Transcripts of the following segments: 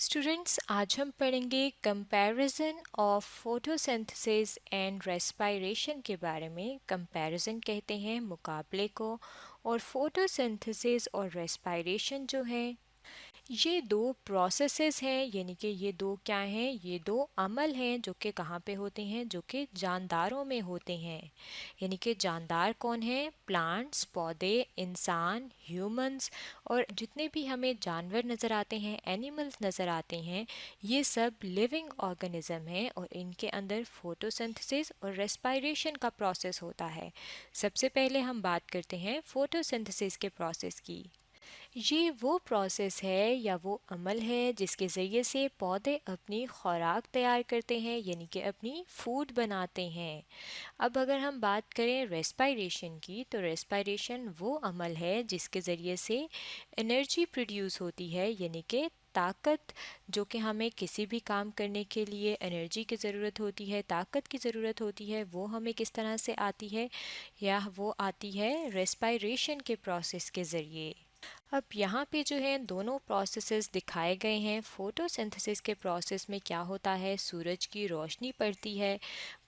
Students, आज हम पढ़ेंगे comparison of photosynthesis and respiration के बारे में। कंपैरिजन कहते हैं मुकाबले को, और फोटोसिंथेसिस और रेस्पिरेशन जो है ये दो प्रोसेसेस हैं, यानी कि ये दो क्या हैं, ये दो अमल हैं जो कि कहाँ पे होते हैं, जो कि जानदारों में होते हैं। यानी कि जानदार कौन है? प्लांट्स, पौधे, इंसान, ह्यूमंस, और जितने भी हमें जानवर नज़र आते हैं, एनिमल्स नज़र आते हैं, ये सब लिविंग ऑर्गेनिज्म हैं और इनके अंदर फोटोसिंथेसिस और रेस्पिरेशन का प्रोसेस होता है। सबसे पहले हम बात करते हैं फोटोसिंथेसिस के प्रोसेस की। ये वो प्रोसेस है या वो अमल है जिसके ज़रिए से पौधे अपनी खुराक तैयार करते हैं, यानी कि अपनी फूड बनाते हैं। अब अगर हम बात करें रेस्पिरेशन की, तो रेस्पिरेशन वो अमल है जिसके ज़रिए से एनर्जी प्रोड्यूस होती है, यानी कि ताकत, जो कि हमें किसी भी काम करने के लिए एनर्जी की ज़रूरत होती है, ताकत की ज़रूरत होती है, वो हमें किस तरह से आती है, या वो आती है रेस्पिरेशन के प्रोसेस के ज़रिए। अब यहाँ पे जो है दोनों प्रोसेसेस दिखाए गए हैं। फोटोसिंथेसिस के प्रोसेस में क्या होता है, सूरज की रोशनी पड़ती है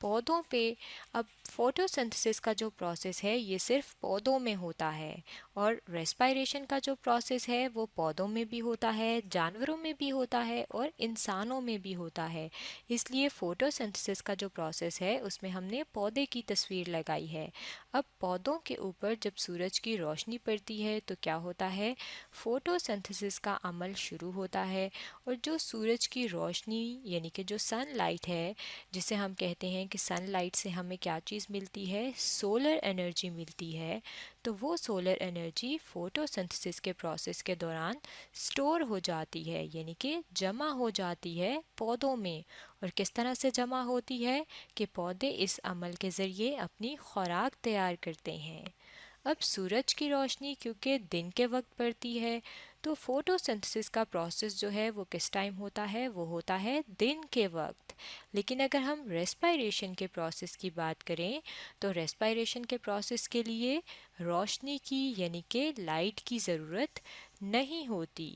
पौधों पे। अब फोटोसिंथेसिस का जो प्रोसेस है ये सिर्फ पौधों में होता है, और रेस्पिरेशन का जो प्रोसेस है वो पौधों में भी होता है, जानवरों में भी होता है, और इंसानों में भी होता है। इसलिए फोटोसिंथेसिस का जो प्रोसेस है उसमें हमने पौधे की तस्वीर लगाई है। अब पौधों के ऊपर जब सूरज की रोशनी पड़ती है तो क्या होता है, फोटोसिंथेसिस का अमल शुरू होता है। और जो सूरज की रोशनी, यानी कि जो सनलाइट है, जिसे हम कहते हैं कि सनलाइट से हमें क्या चीज़ मिलती है, सोलर एनर्जी मिलती है। तो वो सोलर एनर्जी फोटोसिंथेसिस के प्रोसेस के दौरान स्टोर हो जाती है, यानी कि जमा हो जाती है पौधों में। और किस तरह से जमा होती है कि पौधे इस अमल के ज़रिए अपनी खुराक तैयार करते हैं। अब सूरज की रोशनी क्योंकि दिन के वक्त पड़ती है, तो फोटोसिंथेसिस का प्रोसेस जो है वो किस टाइम होता है, वो होता है दिन के वक्त। लेकिन अगर हम रेस्पिरेशन के प्रोसेस की बात करें, तो रेस्पिरेशन के प्रोसेस के लिए रोशनी की, यानी कि लाइट की ज़रूरत नहीं होती।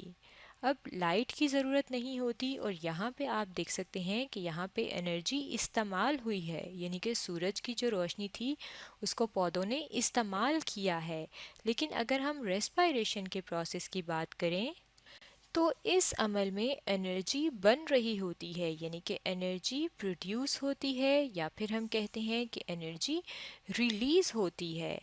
अब लाइट की ज़रूरत नहीं होती, और यहाँ पे आप देख सकते हैं कि यहाँ पे एनर्जी इस्तेमाल हुई है, यानी कि सूरज की जो रोशनी थी उसको पौधों ने इस्तेमाल किया है। लेकिन अगर हम रेस्पिरेशन के प्रोसेस की बात करें, तो इस अमल में एनर्जी बन रही होती है, यानी कि एनर्जी प्रोड्यूस होती है, या फिर हम कहते हैं कि एनर्जी रिलीज़ होती है।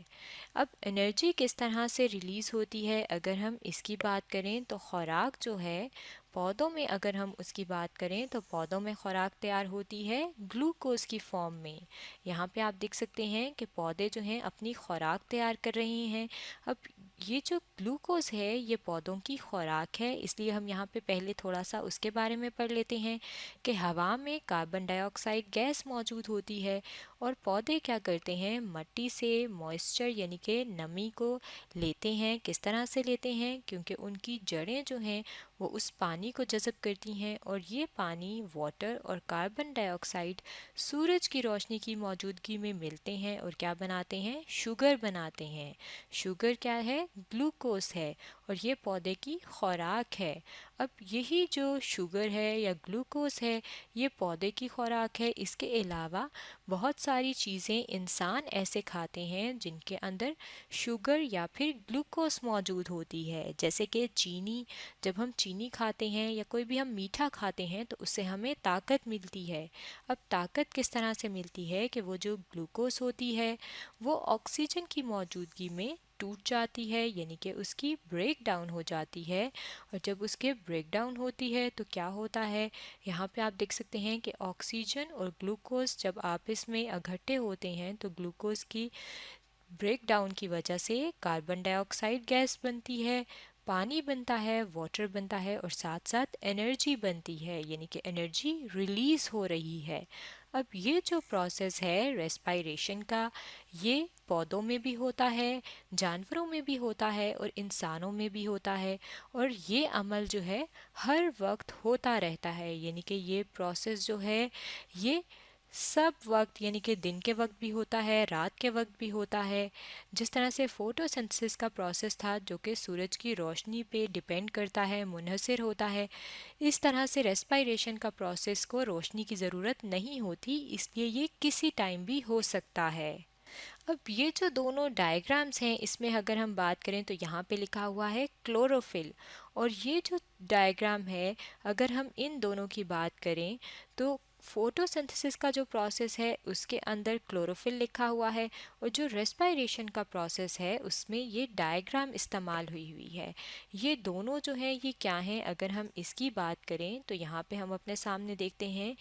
अब एनर्जी किस तरह से रिलीज़ होती है, अगर हम इसकी बात करें तो खुराक जो है पौधों में, अगर हम उसकी बात करें तो पौधों में खुराक तैयार होती है ग्लूकोज की फॉर्म में। यहाँ पे आप देख सकते हैं कि पौधे जो हैं अपनी खुराक तैयार कर रहे हैं। अब ये जो ग्लूकोज है ये पौधों की खुराक है, इसलिए हम यहाँ पे पहले थोड़ा सा उसके बारे में पढ़ लेते हैं कि हवा में कार्बन डाइऑक्साइड गैस मौजूद होती है, और पौधे क्या करते हैं, मट्टी से मॉइस्चर, यानी कि नमी को लेते हैं। किस तरह से लेते हैं, क्योंकि उनकी जड़ें जो हैं वो उस पानी को जज़ब करती हैं, और ये पानी, वाटर और कार्बन डाइऑक्साइड सूरज की रोशनी की मौजूदगी में मिलते हैं और क्या बनाते हैं, शुगर बनाते हैं। शुगर क्या है, ग्लूकोज है, और ये पौधे की खुराक है। अब यही जो शुगर है या ग्लूकोज है ये पौधे की खुराक है। इसके अलावा बहुत सारी चीज़ें इंसान ऐसे खाते हैं जिनके अंदर शुगर या फिर ग्लूकोज मौजूद होती है, जैसे कि चीनी। जब हम चीनी खाते हैं या कोई भी हम मीठा खाते हैं तो उससे हमें ताकत मिलती है। अब ताकत किस तरह से मिलती है कि वो जो ग्लूकोज होती है वो ऑक्सीजन की मौजूदगी में टूट जाती है, यानी कि उसकी ब्रेक डाउन हो जाती है। और जब उसके ब्रेक डाउन होती है तो क्या होता है, यहाँ पे आप देख सकते हैं कि ऑक्सीजन और ग्लूकोज जब आपस में इकट्ठे होते हैं तो ग्लूकोज की ब्रेक डाउन की वजह से कार्बन डाइऑक्साइड गैस बनती है, पानी बनता है, वाटर बनता है, और साथ साथ एनर्जी बनती है, यानी कि एनर्जी रिलीज़ हो रही है। अब ये जो प्रोसेस है रेस्पिरेशन का, ये पौधों में भी होता है, जानवरों में भी होता है, और इंसानों में भी होता है। और ये अमल जो है हर वक्त होता रहता है, यानी कि ये प्रोसेस जो है ये सब वक्त यानी कि दिन के वक्त भी होता है, रात के वक्त भी होता है। जिस तरह से फोटोसिंथेसिस का प्रोसेस था जो कि सूरज की रोशनी पे डिपेंड करता है, मुनहसर होता है, इस तरह से रेस्पायरेशन का प्रोसेस को रोशनी की ज़रूरत नहीं होती, इसलिए ये किसी टाइम भी हो सकता है। अब ये जो दोनों डायग्राम्स हैं इसमें अगर हम बात करें तो यहाँ पे लिखा हुआ है क्लोरोफिल, और ये जो डायग्राम है अगर हम इन दोनों की बात करें तो फोटोसिंथेसिस का जो प्रोसेस है उसके अंदर क्लोरोफिल लिखा हुआ है, और जो रेस्पायरेशन का प्रोसेस है उसमें ये डायग्राम इस्तेमाल हुई हुई है। ये दोनों जो हैं ये क्या हैं, अगर हम इसकी बात करें तो यहाँ पे हम अपने सामने देखते हैं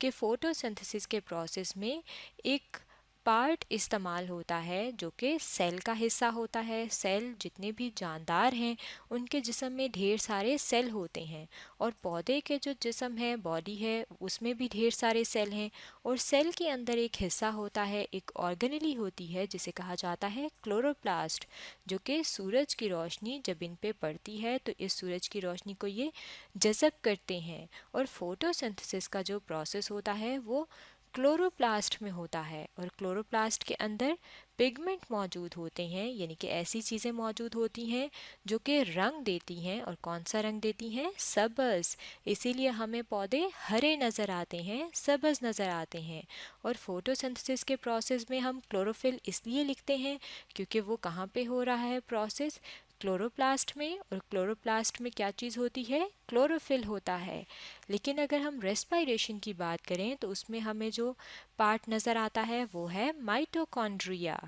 कि फोटोसिंथेसिस के प्रोसेस में एक पार्ट इस्तेमाल होता है जो कि सेल का हिस्सा होता है। सेल जितने भी जानदार हैं उनके जिस्म में ढेर सारे सेल होते हैं, और पौधे के जो जिस्म है, बॉडी है, उसमें भी ढेर सारे सेल हैं। और सेल के अंदर एक हिस्सा होता है, एक ऑर्गेनेली होती है जिसे कहा जाता है क्लोरोप्लास्ट, जो कि सूरज की रोशनी जब इन पे पड़ती है तो इस सूरज की रोशनी को ये जज़ब करते हैं। और फोटोसिंथेसिस का जो प्रोसेस होता है वो क्लोरोप्लास्ट में होता है, और क्लोरोप्लास्ट के अंदर पिगमेंट मौजूद होते हैं, यानी कि ऐसी चीज़ें मौजूद होती हैं जो कि रंग देती हैं। और कौन सा रंग देती हैं? सब्ज़। इसीलिए हमें पौधे हरे नज़र आते हैं, सब्ज़ नज़र आते हैं। और फोटोसिंथेसिस के प्रोसेस में हम क्लोरोफिल इसलिए लिखते हैं क्योंकि वो कहाँ पे हो रहा है प्रोसेस? क्लोरोप्लास्ट में। और क्लोरोप्लास्ट में क्या चीज़ होती है? क्लोरोफिल होता है। लेकिन अगर हम रेस्पायरेशन की बात करें तो उसमें हमें जो पार्ट नज़र आता है वो है माइटोकॉन्ड्रिया।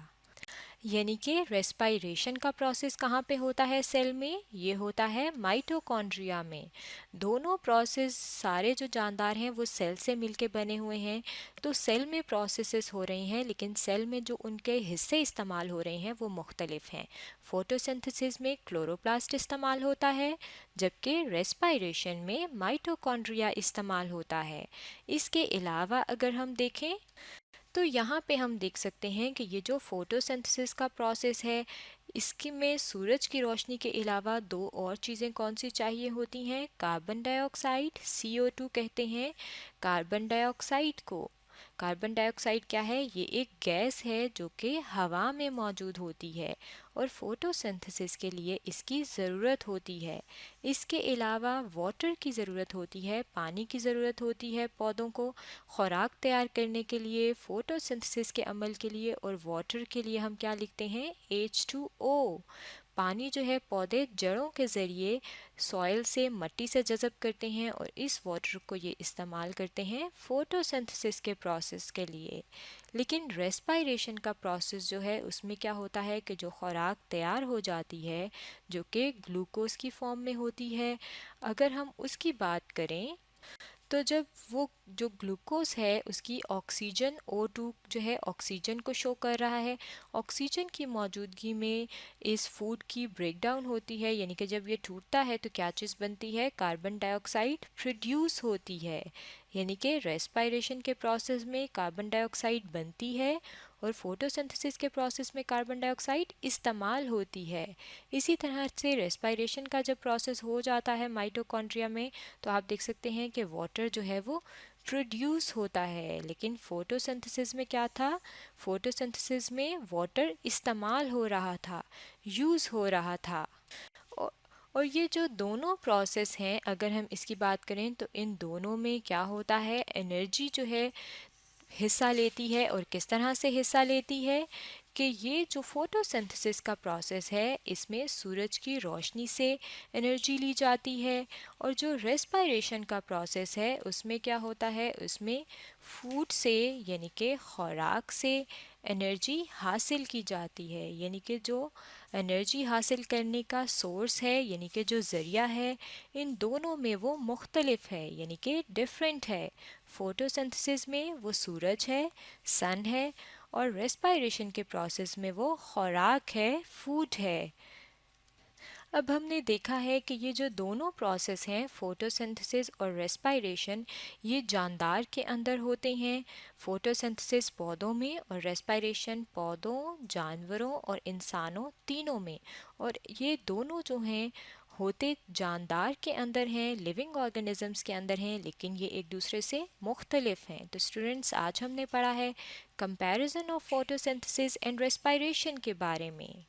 यानी कि रेस्पायरेशन का प्रोसेस कहाँ पे होता है सेल में? ये होता है माइटोकॉन्ड्रिया में। दोनों प्रोसेस सारे जो जानदार हैं वो सेल से मिलके बने हुए हैं, तो सेल में प्रोसेसेस हो रही हैं, लेकिन सेल में जो उनके हिस्से इस्तेमाल हो रहे हैं वो मुख्तलिफ हैं। फोटोसिंथेसिस में क्लोरोप्लास्ट इस्तेमाल होता है, जबकि रेस्पायरेशन में माइटोकॉन्ड्रिया इस्तेमाल होता है। इसके अलावा अगर हम देखें तो यहाँ पे हम देख सकते हैं कि ये जो फोटोसिंथेसिस का प्रोसेस है इसकी में सूरज की रोशनी के अलावा दो और चीज़ें कौन सी चाहिए होती हैं? कार्बन डाइऑक्साइड, CO2 कहते हैं कार्बन डाइऑक्साइड को। कार्बन डाइऑक्साइड क्या है? ये एक गैस है जो कि हवा में मौजूद होती है, और फोटोसिंथेसिस के लिए इसकी ज़रूरत होती है। इसके अलावा वाटर की ज़रूरत होती है, पानी की ज़रूरत होती है पौधों को खुराक तैयार करने के लिए, फोटोसिंथेसिस के अमल के लिए। और वाटर के लिए हम क्या लिखते हैं? H2O। पानी जो है पौधे जड़ों के ज़रिए सॉइल से, मट्टी से जज़ब करते हैं, और इस वाटर को ये इस्तेमाल करते हैं फोटोसिंथेसिस के प्रोसेस के लिए। लेकिन रेस्पायरेशन का प्रोसेस जो है उसमें क्या होता है कि जो खुराक तैयार हो जाती है जो कि ग्लूकोज की फॉर्म में होती है, अगर हम उसकी बात करें तो जब वो जो ग्लूकोज है उसकी ऑक्सीजन O2 जो है ऑक्सीजन को शो कर रहा है, ऑक्सीजन की मौजूदगी में इस फूड की ब्रेकडाउन होती है, यानी कि जब ये टूटता है तो क्या चीज़ बनती है? कार्बन डाइऑक्साइड प्रोड्यूस होती है। यानी कि रेस्पायरेशन के प्रोसेस में कार्बन डाइऑक्साइड बनती है और फोटोसिंथेसिस के प्रोसेस में कार्बन डाइऑक्साइड इस्तेमाल होती है। इसी तरह से रेस्पायरेशन का जब प्रोसेस हो जाता है माइटोकॉन्ड्रिया में तो आप देख सकते हैं कि वाटर जो है वो प्रोड्यूस होता है। लेकिन फोटोसिंथेसिस में क्या था? फोटोसिंथेसिस में वाटर इस्तेमाल हो रहा था, यूज़ हो रहा था। और और ये जो दोनों प्रोसेस हैं अगर हम इसकी बात करें तो इन दोनों में क्या होता है? एनर्जी जो है हिस्सा लेती है, और किस तरह से हिस्सा लेती है कि ये जो फोटोसिंथेसिस का प्रोसेस है इसमें सूरज की रोशनी से एनर्जी ली जाती है, और जो रेस्पायरेशन का प्रोसेस है उसमें क्या होता है? उसमें फूड से यानी कि खुराक से एनर्जी हासिल की जाती है। यानी कि जो एनर्जी हासिल करने का सोर्स है यानी कि जो ज़रिया है इन दोनों में वो मुख्तलिफ है, यानी कि डिफरेंट है। फोटोसिंथेसिस में वो सूरज है, सन है, और रेस्पायरेशन के प्रोसेस में वो खुराक है, फूड है। अब हमने देखा है कि ये जो दोनों प्रोसेस हैं फोटोसिंथेसिस और रेस्पायरेशन ये जानदार के अंदर होते हैं। फोटोसिंथेसिस पौधों में और रेस्पायरेशन पौधों, जानवरों और इंसानों तीनों में। और ये दोनों जो हैं होते जानदार के अंदर हैं, लिविंग ऑर्गेनिजम्स के अंदर हैं, लेकिन ये एक दूसरे से मुख्तलिफ हैं। तो स्टूडेंट्स, आज हमने पढ़ा है comparison of photosynthesis and respiration के बारे में।